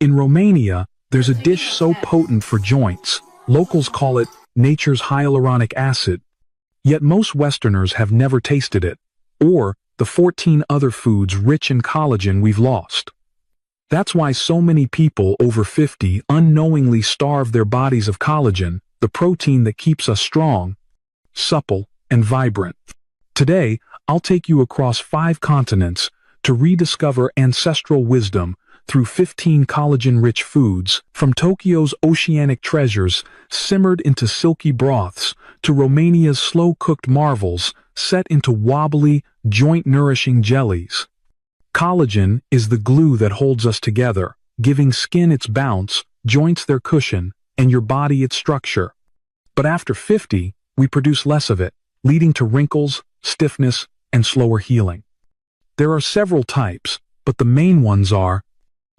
In Romania, there's a dish so potent for joints, locals call it nature's hyaluronic acid. Yet most Westerners have never tasted it, or the 14 other foods rich in collagen we've lost. That's why so many people over 50 unknowingly starve their bodies of collagen, the protein that keeps us strong, supple, and vibrant. Today, I'll take you across 5 continents to rediscover ancestral wisdom through 15 collagen-rich foods, from Tokyo's oceanic treasures simmered into silky broths to Romania's slow-cooked marvels set into wobbly, joint-nourishing jellies. Collagen is the glue that holds us together, giving skin its bounce, joints their cushion, and your body its structure. But after 50, we produce less of it, leading to wrinkles, stiffness, and slower healing. There are several types, but the main ones are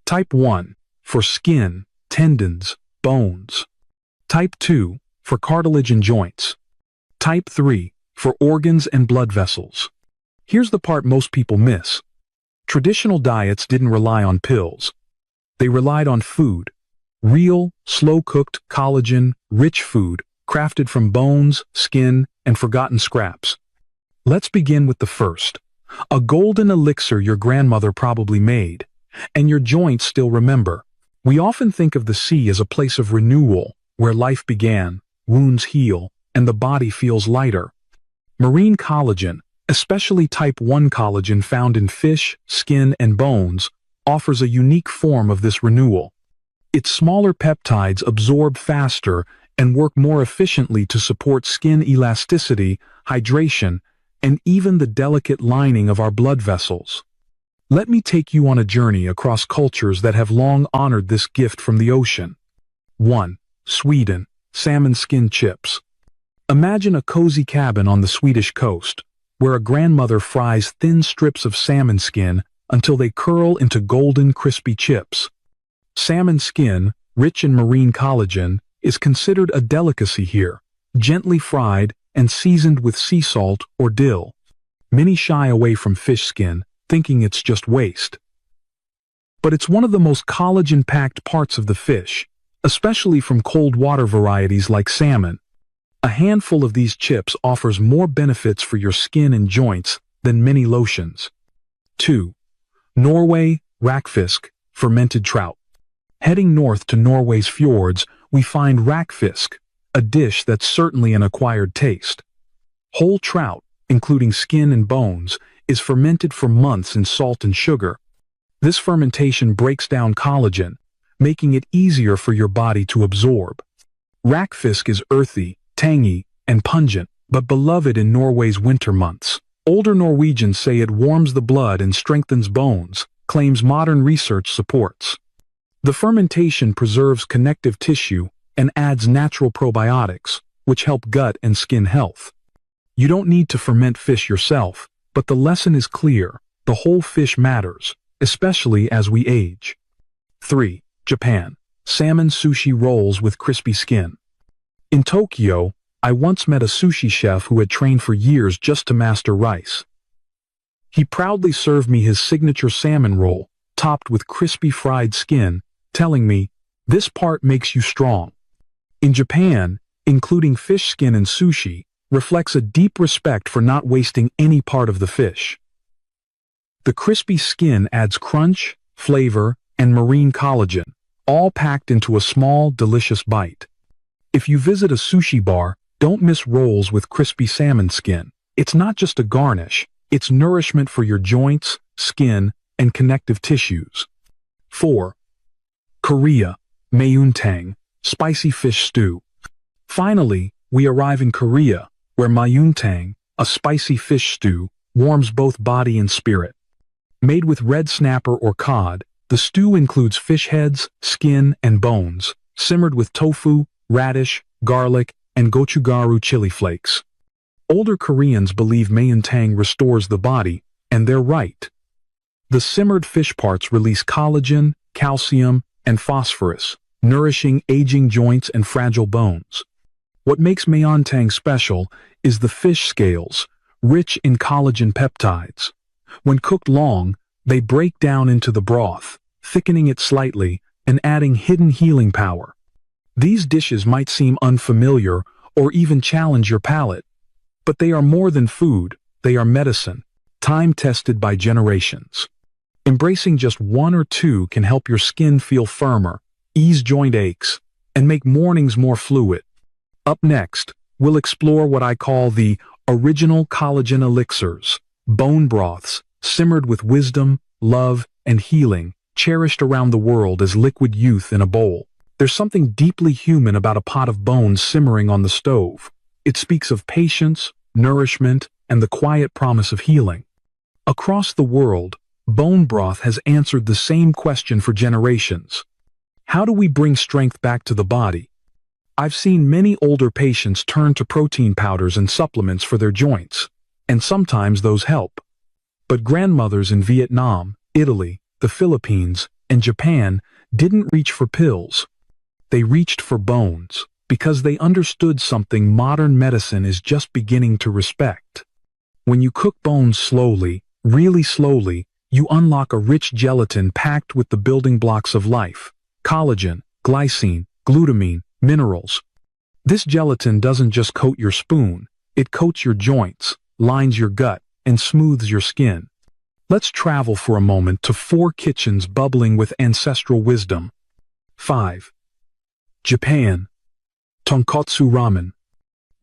Type 1, for skin, tendons, bones. Type 2, for cartilage and joints. Type 3, for organs and blood vessels. Here's the part most people miss. Traditional diets didn't rely on pills. They relied on food. Real, slow-cooked, collagen-rich food, crafted from bones, skin, and forgotten scraps. Let's begin with the first. A golden elixir your grandmother probably made, and your joints still remember. We often think of the sea as a place of renewal, where life began, wounds heal, and the body feels lighter. Marine collagen, especially type 1 collagen found in fish, skin, and bones, offers a unique form of this renewal. Its smaller peptides absorb faster and work more efficiently to support skin elasticity, hydration, and even the delicate lining of our blood vessels. Let me take you on a journey across cultures that have long honored this gift from the ocean. 1. Sweden, salmon skin chips. Imagine a cozy cabin on the Swedish coast, where a grandmother fries thin strips of salmon skin until they curl into golden, crispy chips. Salmon skin, rich in marine collagen, is considered a delicacy here, gently fried and seasoned with sea salt or dill. Many shy away from fish skin, thinking it's just waste. But it's one of the most collagen-packed parts of the fish, especially from cold water varieties like salmon. A handful of these chips offers more benefits for your skin and joints than many lotions. 2. Norway, rakfisk, fermented trout. Heading north to Norway's fjords, we find rakfisk, a dish that's certainly an acquired taste. Whole trout, including skin and bones, is fermented for months in salt and sugar. This fermentation breaks down collagen, making it easier for your body to absorb. Rakfisk is earthy, tangy, and pungent, but beloved in Norway's winter months. Older Norwegians say it warms the blood and strengthens bones, claims modern research supports. The fermentation preserves connective tissue and adds natural probiotics, which help gut and skin health. You don't need to ferment fish yourself, but the lesson is clear: the whole fish matters, especially as we age. 3. Japan, salmon sushi rolls with crispy skin. In Tokyo, I once met a sushi chef who had trained for years just to master rice. He proudly served me his signature salmon roll, topped with crispy fried skin, telling me, "This part makes you strong." In Japan, including fish skin in sushi reflects a deep respect for not wasting any part of the fish. The crispy skin adds crunch, flavor, and marine collagen, all packed into a small, delicious bite. If you visit a sushi bar, don't miss rolls with crispy salmon skin. It's not just a garnish, it's nourishment for your joints, skin, and connective tissues. 4. Korea, maeuntang, spicy fish stew. Finally, we arrive in Korea, where maeuntang, a spicy fish stew, warms both body and spirit. Made with red snapper or cod, the stew includes fish heads, skin, and bones, simmered with tofu, radish, garlic, and gochugaru chili flakes. Older Koreans believe maeuntang restores the body, and they're right. The simmered fish parts release collagen, calcium, and phosphorus, nourishing aging joints and fragile bones. What makes maeuntang special is the fish scales, rich in collagen peptides. When cooked long, they break down into the broth, thickening it slightly and adding hidden healing power. These dishes might seem unfamiliar or even challenge your palate, but they are more than food, they are medicine, time-tested by generations. Embracing just one or two can help your skin feel firmer, ease joint aches, and make mornings more fluid. Up next, we'll explore what I call the original collagen elixirs, bone broths, simmered with wisdom, love, and healing, cherished around the world as liquid youth in a bowl. There's something deeply human about a pot of bones simmering on the stove. It speaks of patience, nourishment, and the quiet promise of healing. Across the world, bone broth has answered the same question for generations. How do we bring strength back to the body? I've seen many older patients turn to protein powders and supplements for their joints, and sometimes those help. But grandmothers in Vietnam, Italy, the Philippines, and Japan didn't reach for pills. They reached for bones, because they understood something modern medicine is just beginning to respect. When you cook bones slowly, really slowly, you unlock a rich gelatin packed with the building blocks of life: collagen, glycine, glutamine, minerals. This gelatin doesn't just coat your spoon, it coats your joints, lines your gut, and smooths your skin. Let's travel for a moment to 4 kitchens bubbling with ancestral wisdom. 5. Japan. Tonkotsu ramen.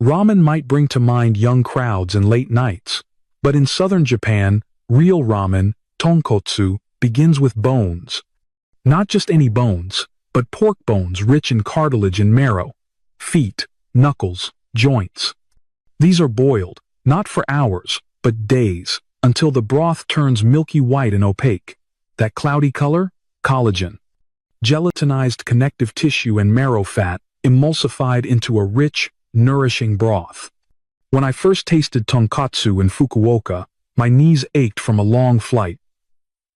Ramen might bring to mind young crowds and late nights, but in southern Japan, real ramen, tonkotsu, begins with bones. Not just any bones, but pork bones rich in cartilage and marrow, feet, knuckles, joints. These are boiled, not for hours, but days, until the broth turns milky white and opaque. That cloudy color? Collagen. Gelatinized connective tissue and marrow fat emulsified into a rich, nourishing broth. When I first tasted tonkatsu in Fukuoka, my knees ached from a long flight.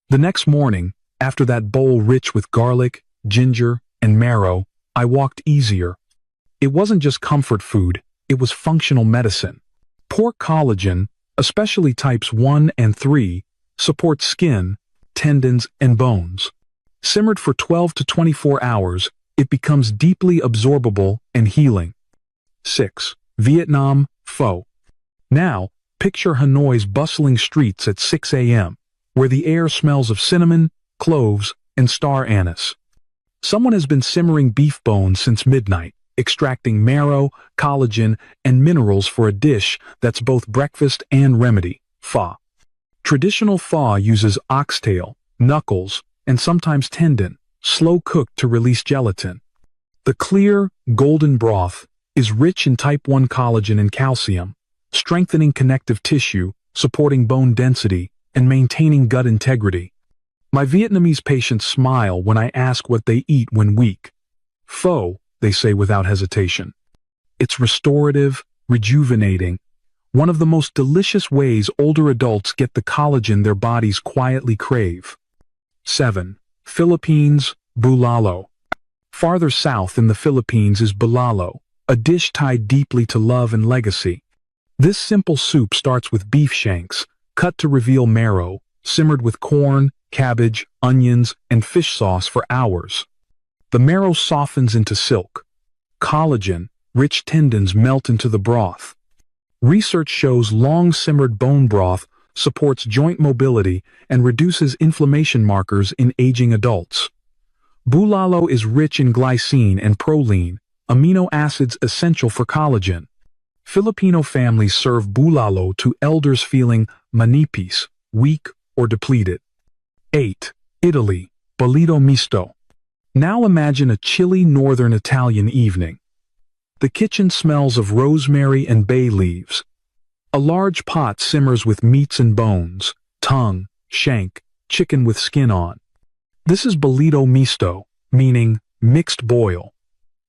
The next morning, after that bowl rich with garlic, ginger, and marrow, I walked easier. It wasn't just comfort food, it was functional medicine. Pork collagen, especially types 1 and 3, supports skin, tendons, and bones. Simmered for 12 to 24 hours, it becomes deeply absorbable and healing. 6. Vietnam pho. Now, picture Hanoi's bustling streets at 6 a.m., where the air smells of cinnamon, cloves, and star anise. Someone has been simmering beef bones since midnight, extracting marrow, collagen, and minerals for a dish that's both breakfast and remedy: pho. Traditional pho uses oxtail, knuckles, and sometimes tendon, slow-cooked to release gelatin. The clear, golden broth is rich in type 1 collagen and calcium, strengthening connective tissue, supporting bone density, and maintaining gut integrity. My Vietnamese patients smile when I ask what they eat when weak. Pho, they say without hesitation. It's restorative, rejuvenating, one of the most delicious ways older adults get the collagen their bodies quietly crave. 7. Philippines bulalo. Farther south in the Philippines is bulalo, a dish tied deeply to love and legacy. This simple soup starts with beef shanks, cut to reveal marrow, simmered with corn, cabbage, onions, and fish sauce for hours. The marrow softens into silk. Collagen, rich tendons melt into the broth. Research shows long-simmered bone broth supports joint mobility and reduces inflammation markers in aging adults. Bulalo is rich in glycine and proline, amino acids essential for collagen. Filipino families serve bulalo to elders feeling manipis, weak or depleted. 8. Italy, bollito misto. Now imagine a chilly northern Italian evening. The kitchen smells of rosemary and bay leaves. A large pot simmers with meats and bones, tongue, shank, chicken with skin on. This is bollito misto, meaning mixed boil.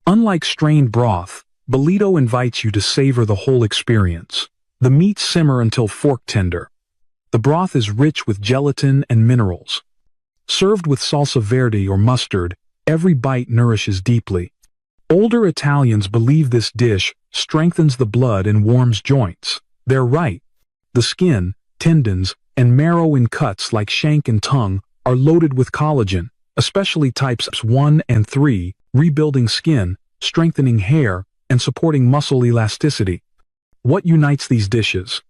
Unlike strained broth, bollito invites you to savor the whole experience. The meats simmer until fork tender. The broth is rich with gelatin and minerals. Served with salsa verde or mustard, every bite nourishes deeply. Older Italians believe this dish strengthens the blood and warms joints. They're right. The skin, tendons, and marrow in cuts like shank and tongue are loaded with collagen, especially types 1 and 3, rebuilding skin, strengthening hair, and supporting muscle elasticity. What unites these dishes?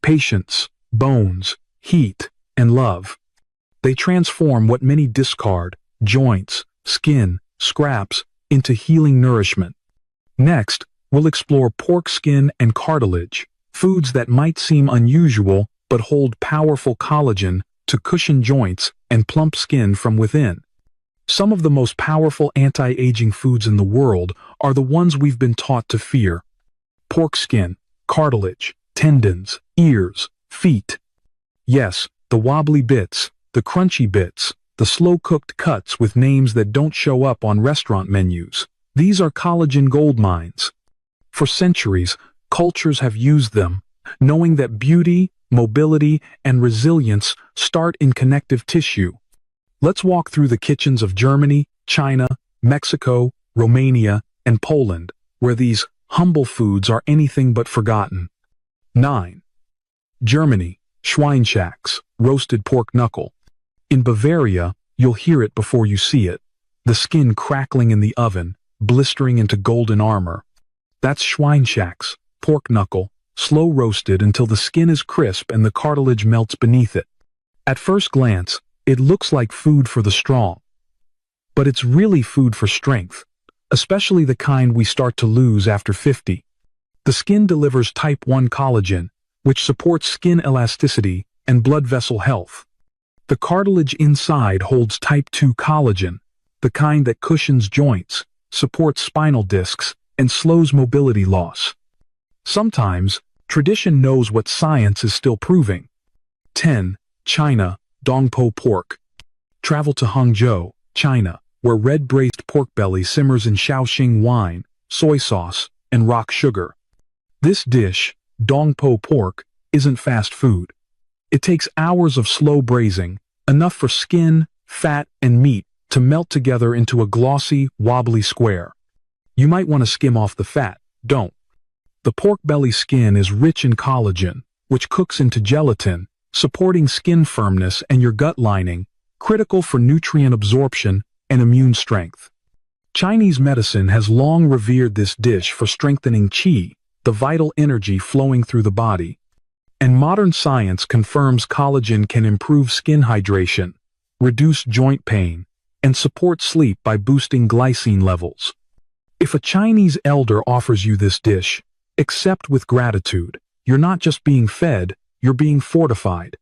Patience, bones, heat, and love. They transform what many discard, joints, skin, scraps, into healing nourishment. Next, we'll explore pork skin and cartilage, foods that might seem unusual but hold powerful collagen to cushion joints and plump skin from within. Some of the most powerful anti-aging foods in the world are the ones we've been taught to fear. Pork skin, cartilage, tendons, ears, feet. Yes, the wobbly bits, the crunchy bits, the slow-cooked cuts with names that don't show up on restaurant menus. These are collagen gold mines. For centuries, cultures have used them, knowing that beauty, mobility, and resilience start in connective tissue. Let's walk through the kitchens of Germany, China, Mexico, Romania, and Poland, where these humble foods are anything but forgotten. 9. Germany, Schweinschacks, roasted pork knuckle. In Bavaria, you'll hear it before you see it. The skin crackling in the oven, blistering into golden armor. That's Schweinschacks, pork knuckle, slow roasted until the skin is crisp and the cartilage melts beneath it. At first glance, it looks like food for the strong. But it's really food for strength, especially the kind we start to lose after 50. The skin delivers type 1 collagen, which supports skin elasticity and blood vessel health. The cartilage inside holds type 2 collagen, the kind that cushions joints, supports spinal discs, and slows mobility loss. Sometimes, tradition knows what science is still proving. 10. China, Dongpo pork. Travel to Hangzhou, China, where red braised pork belly simmers in Shaoxing wine, soy sauce, and rock sugar. This dish, Dongpo pork, isn't fast food. It takes hours of slow braising, enough for skin, fat, and meat to melt together into a glossy, wobbly square. You might want to skim off the fat, don't. The pork belly skin is rich in collagen, which cooks into gelatin, supporting skin firmness and your gut lining, critical for nutrient absorption and immune strength. Chinese medicine has long revered this dish for strengthening qi, the vital energy flowing through the body. And modern science confirms collagen can improve skin hydration, reduce joint pain, and support sleep by boosting glycine levels. If a Chinese elder offers you this dish, accept with gratitude. You're not just being fed, you're being fortified.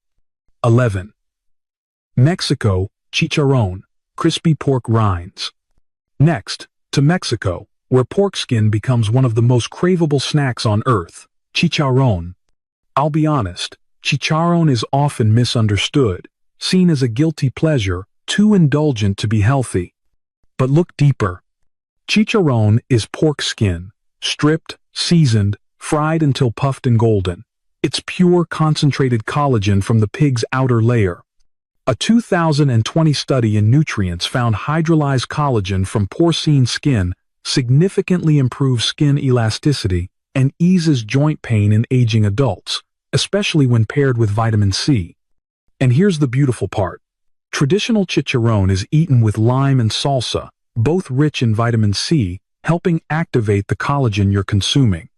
11. Mexico, chicharrón, crispy pork rinds. Next, to Mexico, where pork skin becomes one of the most craveable snacks on earth, chicharrón. I'll be honest, chicharrón is often misunderstood, seen as a guilty pleasure, too indulgent to be healthy. But look deeper. Chicharrón is pork skin, stripped, seasoned, fried until puffed and golden. It's pure concentrated collagen from the pig's outer layer. A 2020 study in Nutrients found hydrolyzed collagen from porcine skin significantly improves skin elasticity and eases joint pain in aging adults, especially when paired with vitamin C. And here's the beautiful part. Traditional chicharrón is eaten with lime and salsa, both rich in vitamin C, helping activate the collagen you're consuming.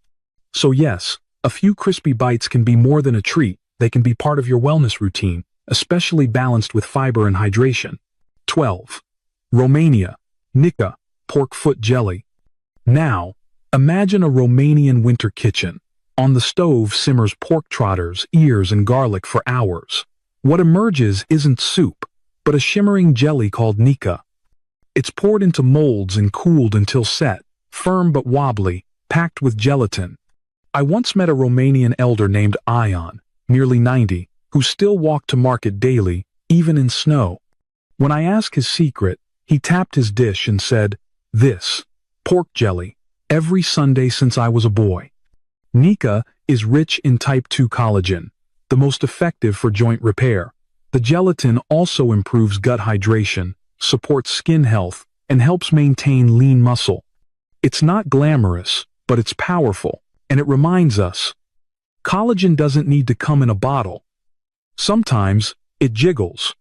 So yes, a few crispy bites can be more than a treat. They can be part of your wellness routine, especially balanced with fiber and hydration. 12. Romania, nica, pork foot jelly. Now, imagine a Romanian winter kitchen. On the stove simmers pork trotters, ears, and garlic for hours. What emerges isn't soup, but a shimmering jelly called nica. It's poured into molds and cooled until set, firm but wobbly, packed with gelatin. I once met a Romanian elder named Ion, nearly 90, who still walked to market daily, even in snow. When I asked his secret, he tapped his dish and said, "This, pork jelly, every Sunday since I was a boy." Nica is rich in type 2 collagen, the most effective for joint repair. The gelatin also improves gut hydration, supports skin health, and helps maintain lean muscle. It's not glamorous, but it's powerful, and it reminds us, collagen doesn't need to come in a bottle. Sometimes, it jiggles.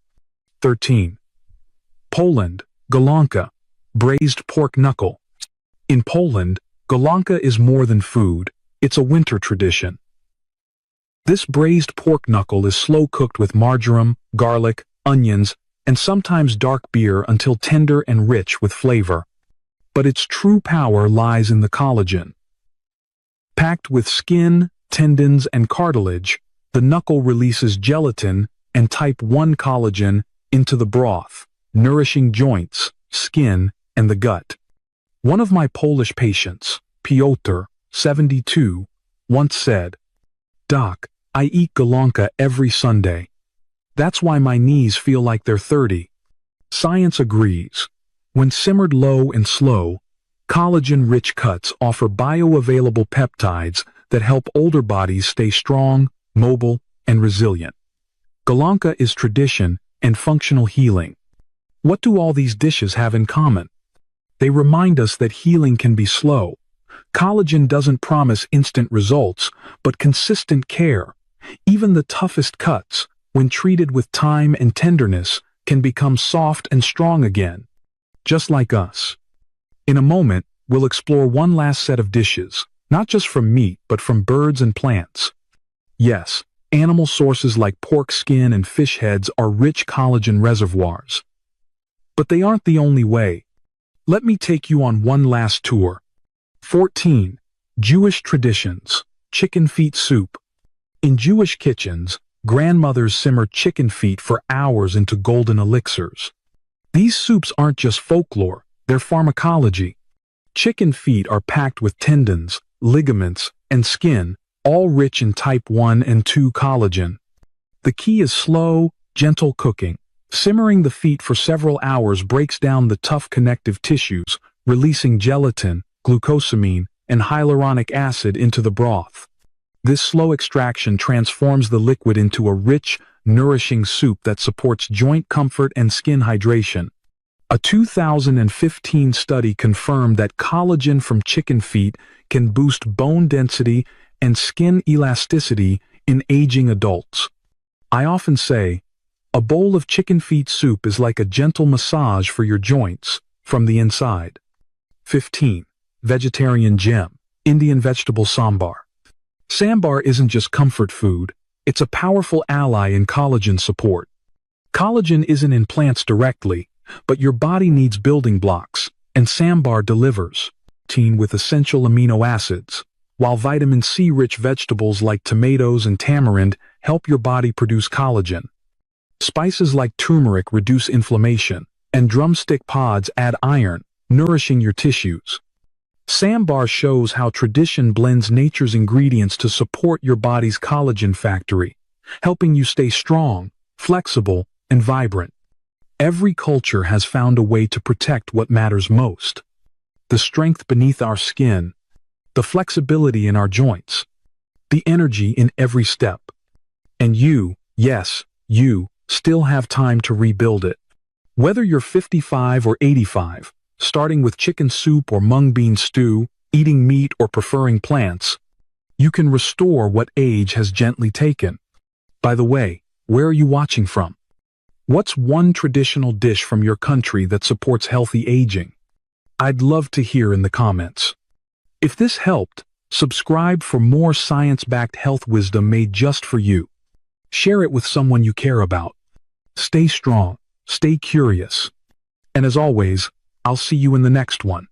13. Poland, golonka, braised pork knuckle. In Poland, golonka is more than food, it's a winter tradition. This braised pork knuckle is slow-cooked with marjoram, garlic, onions, and sometimes dark beer until tender and rich with flavor. But its true power lies in the collagen. Packed with skin, tendons, and cartilage, the knuckle releases gelatin and type 1 collagen into the broth, nourishing joints, skin, and the gut. One of my Polish patients, Piotr, 72, once said, "Doc, I eat golonka every Sunday. That's why my knees feel like they're 30. Science agrees. When simmered low and slow, collagen-rich cuts offer bioavailable peptides that help older bodies stay strong, mobile, and resilient. Golonka is tradition and functional healing. What do all these dishes have in common? They remind us that healing can be slow. Collagen doesn't promise instant results, but consistent care. Even the toughest cuts, when treated with time and tenderness, can become soft and strong again. Just like us. In a moment, we'll explore one last set of dishes, not just from meat, but from birds and plants. Yes, animal sources like pork skin and fish heads are rich collagen reservoirs. But they aren't the only way. Let me take you on one last tour. 14. Jewish traditions. Chicken feet soup. In Jewish kitchens, grandmothers simmer chicken feet for hours into golden elixirs. These soups aren't just folklore, they're pharmacology. Chicken feet are packed with tendons, ligaments, and skin, all rich in type 1 and 2 collagen. The key is slow, gentle cooking. Simmering the feet for several hours breaks down the tough connective tissues, releasing gelatin, glucosamine, and hyaluronic acid into the broth. This slow extraction transforms the liquid into a rich, nourishing soup that supports joint comfort and skin hydration. A 2015 study confirmed that collagen from chicken feet can boost bone density and skin elasticity in aging adults. I often say, a bowl of chicken feet soup is like a gentle massage for your joints, from the inside. 15. Vegetarian gem. Indian vegetable sambar. Sambar isn't just comfort food, it's a powerful ally in collagen support. Collagen isn't in plants directly, but your body needs building blocks, and sambar delivers. Protein with essential amino acids, while vitamin C-rich vegetables like tomatoes and tamarind help your body produce collagen. Spices like turmeric reduce inflammation, and drumstick pods add iron, nourishing your tissues. Sambar shows how tradition blends nature's ingredients to support your body's collagen factory, helping you stay strong, flexible, and vibrant. Every culture has found a way to protect what matters most. The strength beneath our skin, the flexibility in our joints, the energy in every step. And you, yes, you, still have time to rebuild it. Whether you're 55 or 85, starting with chicken soup or mung bean stew, eating meat or preferring plants, you can restore what age has gently taken. By the way, where are you watching from? What's one traditional dish from your country that supports healthy aging? I'd love to hear in the comments. If this helped, subscribe for more science-backed health wisdom made just for you. Share it with someone you care about. Stay strong, stay curious. And as always, I'll see you in the next one.